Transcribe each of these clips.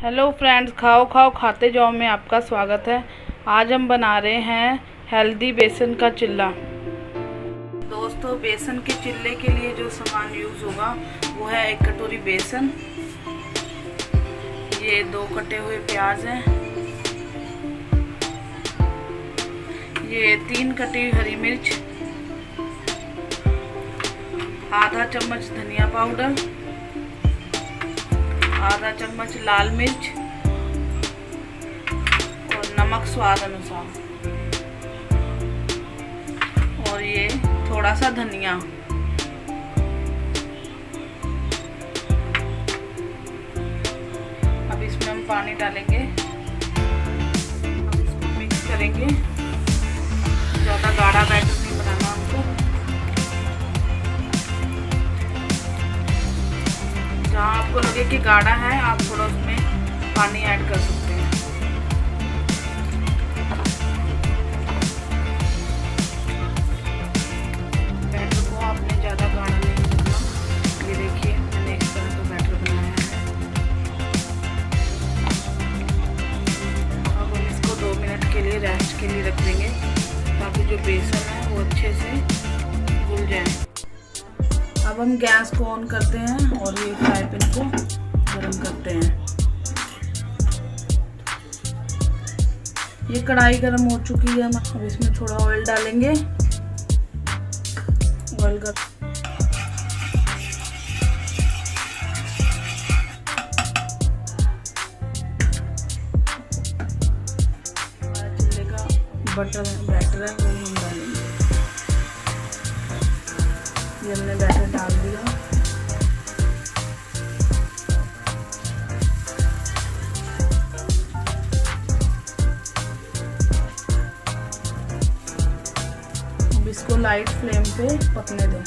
Hello friends, खाओ खाओ खाते जाओ में आपका स्वागत है। आज हम बना रहे हैं हेल्दी बेसन का चिल्ला। दोस्तों, बेसन के चिल्ले के लिए जो सामान यूज़ होगा वो है 1 कटोरी बेसन, ये 2 कटे हुए प्याज हैं, ये 3 कटी हुई हरी मिर्च, आधा चम्मच धनिया पाउडर, आधा चम्मच लाल मिर्च और नमक स्वाद अनुसार, और ये थोड़ा सा धनिया। अब इसमें हम पानी डालेंगे, अब इसको मिक्स करेंगे। ज़्यादा गाढ़ा बैटर नहीं बनाना हमको। जहाँ आपको लगे कि गाढ़ा है, आप थोड़ा उसमें पानी ऐड कर सकते हैं। बैटर को आपने ज़्यादा गाढ़ा नहीं करना। ये देखिए, मैंने इस तरह का बैटर बनाया है। अब हम इसको 2 मिनट के लिए रेस्ट के लिए रख देंगे ताकि जो बेसन है वो अच्छे से घुल जाए। अब हम गैस को ऑन करते हैं और ये फ्राई पैन को गरम करते हैं। ये कढ़ाई गरम हो चुकी है। अब इसमें थोड़ा ऑयल डालेंगे। ऑयल का चिल्ले का बैटर है वो हम डालेंगे। ये हमने बैटर डाल दिया। अब इसको लाइट फ्लेम पे पकने दें।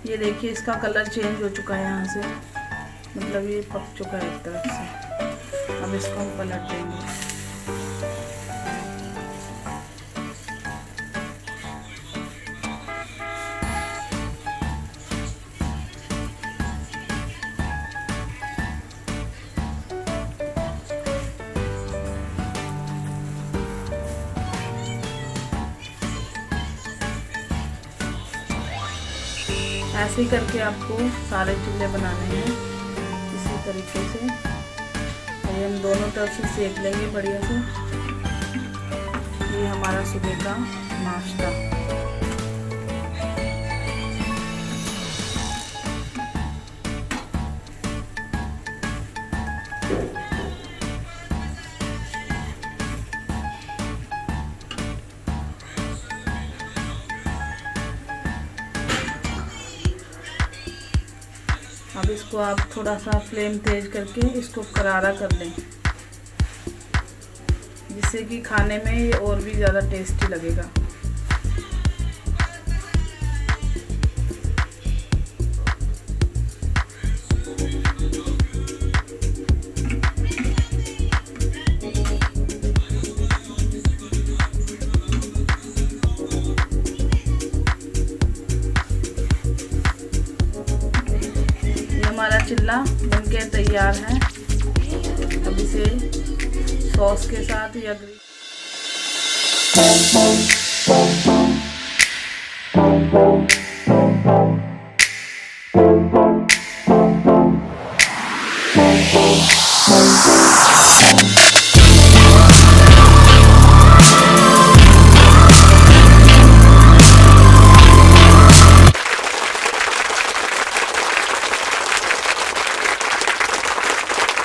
ये देखिए, इसका कलर चेंज हो चुका है यहाँ से, मतलब ये पक चुका है एक तरफ से। अब इसको हम पलट देंगे। ऐसे ही करके आपको सारे चिल्ले बनाने हैं इसी तरीके से। ये हम दोनों तरफ से सेक लेंगे बढ़िया से। ये हमारा सुबह का नाश्ता। अब इसको आप थोड़ा सा फ्लेम तेज करके इसको करारा कर लें, जिससे कि खाने में ये और भी ज़्यादा टेस्टी लगेगा। हमारा चिल्ला बनके तैयार है। अब इसे सॉस के साथ या